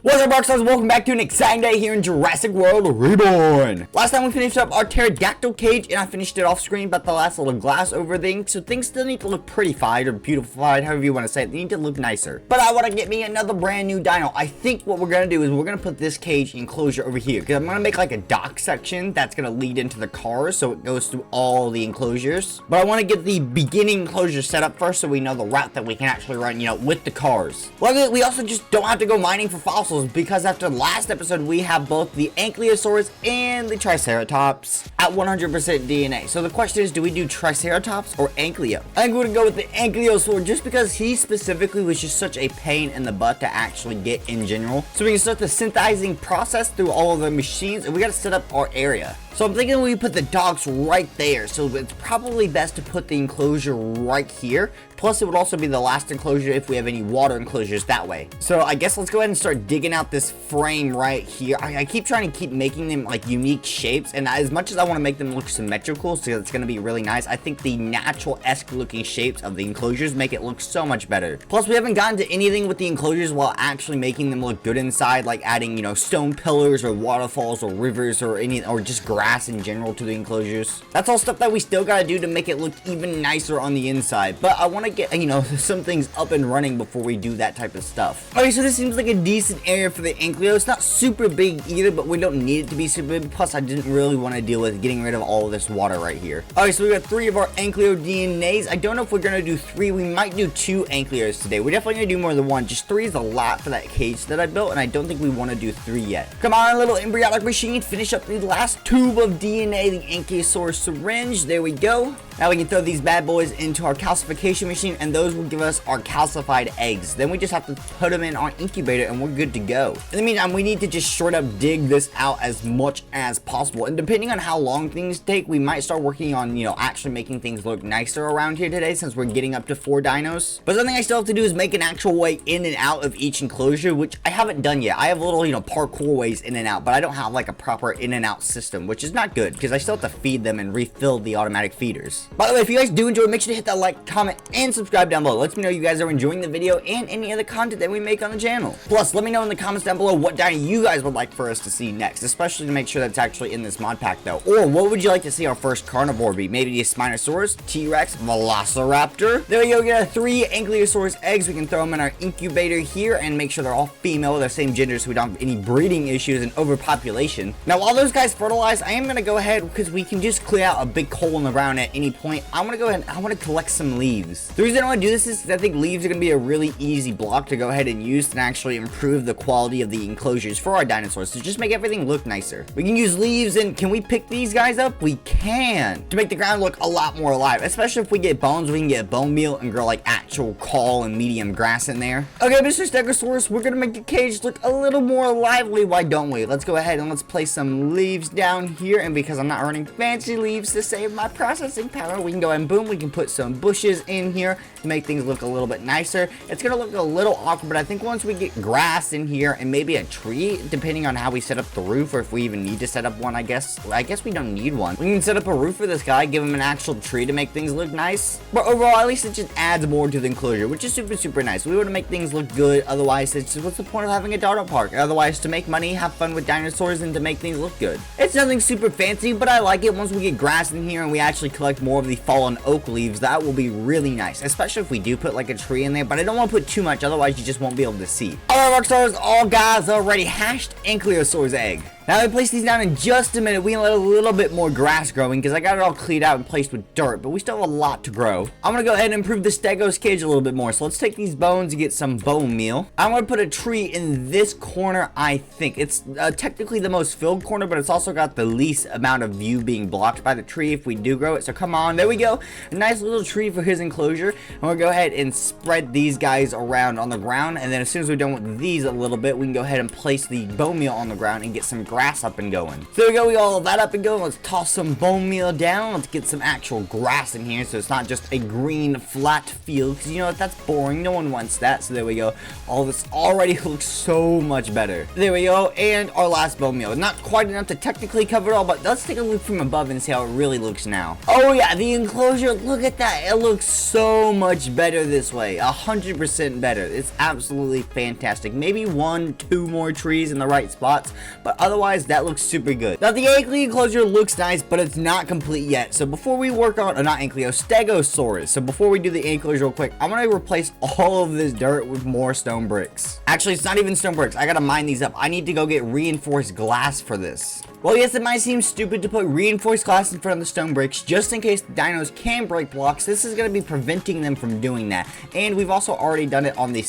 What's up, Rockstars? Welcome back to an exciting day here in Jurassic World Reborn. Last time we finished up our pterodactyl cage, and I finished it off screen, but the last little glass over thing, so things still need to look prettified or beautified, however you want to say it. They need to look nicer. But I want to get me another brand new dino. I think what we're going to do is we're going to put this cage enclosure over here, because I'm going to make like a dock section that's going to lead into the cars, so it goes through all the enclosures. But I want to get the beginning enclosure set up first, so we know the route that we can actually run, with the cars. Luckily, we also just don't have to go mining for fossils, because after last episode we have both the Ankylosaurs and the Triceratops at 100% DNA. So the question is, do we do Triceratops or Ankylo? I think we're gonna go with the Ankylosaur just because he specifically was just such a pain in the butt to actually get in general. So we can start the synthesizing process through all of the machines, and we gotta set up our area. So I'm thinking we put the docks right there, so it's probably best to put the enclosure right here. Plus, it would also be the last enclosure if we have any water enclosures that way. So I guess let's go ahead and start digging out this frame right here. I keep trying to keep making them like unique shapes, and as much as I want to make them look symmetrical, so it's going to be really nice, I think the natural-esque looking shapes of the enclosures make it look so much better. Plus, we haven't gotten to anything with the enclosures while actually making them look good inside, like adding, stone pillars or waterfalls or rivers or just grass in general to the enclosures. That's all stuff that we still gotta do to make it look even nicer on the inside, but I want to get some things up and running before we do that type of stuff. Okay, so this seems like a decent area for the Ankylo. It's not super big either, but we don't need it to be super big. Plus, I didn't really want to deal with getting rid of all of this water right here. Okay, so we got 3 of our Ankylo DNAs. I don't know if we're gonna do 3. We might do 2 Ankylos today. We're definitely gonna do more than 1. Just 3 is a lot for that cage that I built, and I don't think we want to do 3 yet. Come on, little embryonic machine, finish up the last tube of DNA, the Ankylosaur syringe. There we go. Now we can throw these bad boys into our calcification machine, and those will give us our calcified eggs. Then we just have to put them in our incubator, and we're good to go. In the meantime, we need to just straight up dig this out as much as possible. And depending on how long things take, we might start working on, actually making things look nicer around here today, since we're getting up to 4 dinos. But something I still have to do is make an actual way in and out of each enclosure, which I haven't done yet. I have little, parkour ways in and out, but I don't have like a proper in and out system, which is not good, because I still have to feed them and refill the automatic feeders. By the way, if you guys do enjoy, make sure to hit that like, comment, and subscribe down below. Let me know you guys are enjoying the video and any other content that we make on the channel. Plus, let me know in the comments down below what dino you guys would like for us to see next, especially to make sure that's actually in this mod pack though. Or what would you like to see our first carnivore be? Maybe a Spinosaurus, T-Rex, Velociraptor. There we go, we got 3 Ankylosaurus eggs. We can throw them in our incubator here and make sure they're all female, they're same gender, so we don't have any breeding issues and overpopulation. Now, while those guys fertilize, I am going to go ahead, because we can just clear out a big hole in the ground at any point. I'm going to go ahead and I want to collect some leaves. The reason I want to do this is because I think leaves are going to be a really easy block to go ahead and use and actually improve the quality of the enclosures for our dinosaurs, to just make everything look nicer. We can use leaves, and can we pick these guys up? We can, to make the ground look a lot more alive, especially if we get bones. We can get bone meal and grow like actual caul and medium grass in there. Okay, Mr. Stegosaurus, we're going to make the cage look a little more lively. Why don't we? Let's go ahead and let's place some leaves down here, and because I'm not running fancy leaves to save my processing power, we can go ahead and boom, we can put some bushes in here to make things look a little bit nicer. It's gonna look a little awkward, but I think once we get grass in here and maybe a tree, depending on how we set up the roof, or if we even need to set up one, I guess we don't need one. We can set up a roof for this guy, give him an actual tree to make things look nice. But overall, at least it just adds more to the enclosure, which is super nice. We want to make things look good. Otherwise, it's just, what's the point of having a dino park? Otherwise, to make money, have fun with dinosaurs, and to make things look good. It's nothing super fancy, but I like it. Once we get grass in here and we actually collect more of the fallen oak leaves, that will be really nice, especially if we do put like a tree in there. But I don't want to put too much, otherwise you just won't be able to see. Alright, Rockstars, all guys already hashed Ankylosaur's egg. Now, I place these down in just a minute. We can let a little bit more grass growing, because I got it all cleaned out and placed with dirt, but we still have a lot to grow. I'm going to go ahead and improve the Stegos cage a little bit more. So let's take these bones and get some bone meal. I'm going to put a tree in this corner, I think. It's technically the most filled corner, but it's also got the least amount of view being blocked by the tree if we do grow it. So come on, there we go. A nice little tree for his enclosure. I'm going to go ahead and spread these guys around on the ground, and then as soon as we're done with these a little bit, we can go ahead and place the bone meal on the ground and get some grass grass up and going. So there we go, we got all of that up and going. Let's toss some bone meal down. Let's get some actual grass in here so it's not just a green flat field, because you know what, that's boring. No one wants that. So there we go. All this already looks so much better. There we go, and our last bone meal. Not quite enough to technically cover it all, but let's take a look from above and see how it really looks now. Oh yeah, the enclosure, look at that. It looks so much better this way. 100% better. It's absolutely fantastic. Maybe 1-2 more trees in the right spots, but otherwise that looks super good. Now the ankle enclosure looks nice, but it's not complete yet. So before we work on, or not Stegosaurus. So before we do the enclosure real quick, I'm gonna replace all of this dirt with more stone bricks. Actually, it's not even stone bricks. I gotta mine these up. I need to go get reinforced glass for this. Well, yes, it might seem stupid to put reinforced glass in front of the stone bricks just in case the dinos can break blocks. This is going to be preventing them from doing that. And we've also already done it on the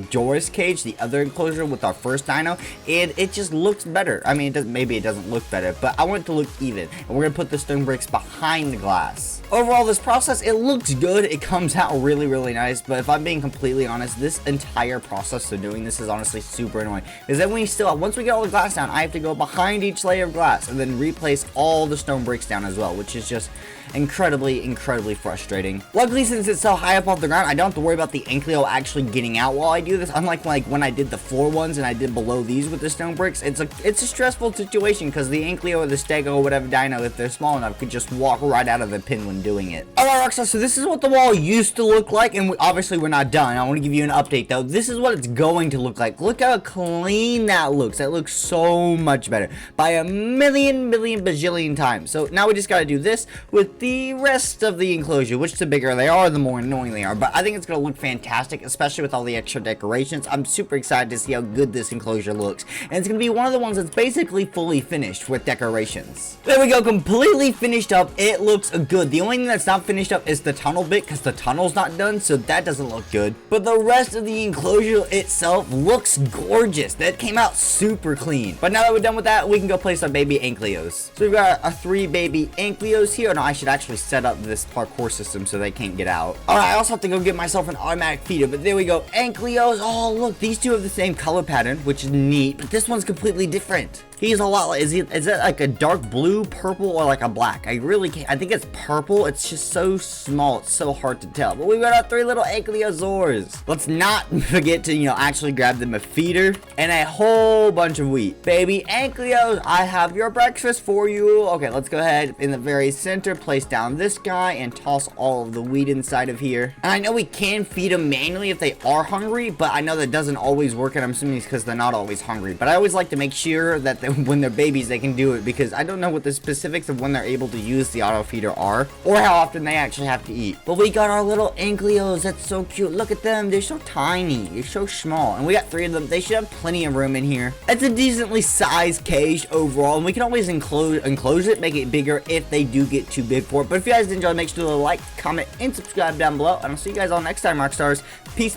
Jurassic cage, the other enclosure with our first dino, and it just looks better. I mean, maybe it doesn't look better, but I want it to look even. And we're going to put the stone bricks behind the glass. Overall, this process, it looks good. It comes out really, really nice. But if I'm being completely honest, this entire process of doing this is honestly super annoying. Because then once we get all the glass down, I have to go behind each layer of glass and then replace all the stone bricks down as well, which is just incredibly frustrating. Luckily, since it's so high up off the ground, I don't have to worry about the Ankylo actually getting out while I do this. Unlike when I did the floor ones and I did below these with the stone bricks, it's a stressful situation because the Ankylo or the Stego or whatever dino, if they're small enough, could just walk right out of the pin when doing it. Alright, Rockstar, so this is what the wall used to look like, and obviously we're not done. I want to give you an update though. This is what it's going to look like. Look how clean that looks. That looks so much better by a million bajillion times. So now we just got to do this with the rest of the enclosure, which the bigger they are, the more annoying they are. But I think it's going to look fantastic, especially with all the extra decorations. I'm super excited to see how good this enclosure looks. And it's going to be one of the ones that's basically fully finished with decorations. There we go, completely finished up. It looks good. The only thing that's not finished up is the tunnel bit, because the tunnel's not done, so that doesn't look good. But the rest of the enclosure itself looks gorgeous. That came out super clean. But now that we're done with that, we can go place our baby Ankylos. So we've got our 3 baby Ankylos here. No, I should actually set up this parkour system so they can't get out. Alright, I also have to go get myself an automatic feeder, but there we go. Ankylos. Oh, look, these two have the same color pattern, which is neat, but this one's completely different. He's a lot like, is it like a dark blue, purple, or like a black? I really can't, I think it's purple. It's just so small, it's so hard to tell. But we've got our 3 little Ankylosaurs. Let's not forget to, actually grab them a feeder and a whole bunch of wheat. Baby Ankylos, I have your breakfast for you. Okay, let's go ahead in the very center, place down this guy and toss all of the wheat inside of here. And I know we can feed them manually if they are hungry, but I know that doesn't always work, and I'm assuming it's because they're not always hungry. But I always like to make sure that when they're babies, they can do it, because I don't know what the specifics of when they're able to use the auto feeder are, or how often they actually have to eat. But we got our little Ankylos. That's so cute. Look at them. They're so tiny. They're so small. And we got 3 of them. They should have plenty of room in here. It's a decently sized cage overall, and we can always enclose it, make it bigger if they do get too big for it. But if you guys enjoyed, make sure to like, comment, and subscribe down below. And I'll see you guys all next time, Rockstars. Peace.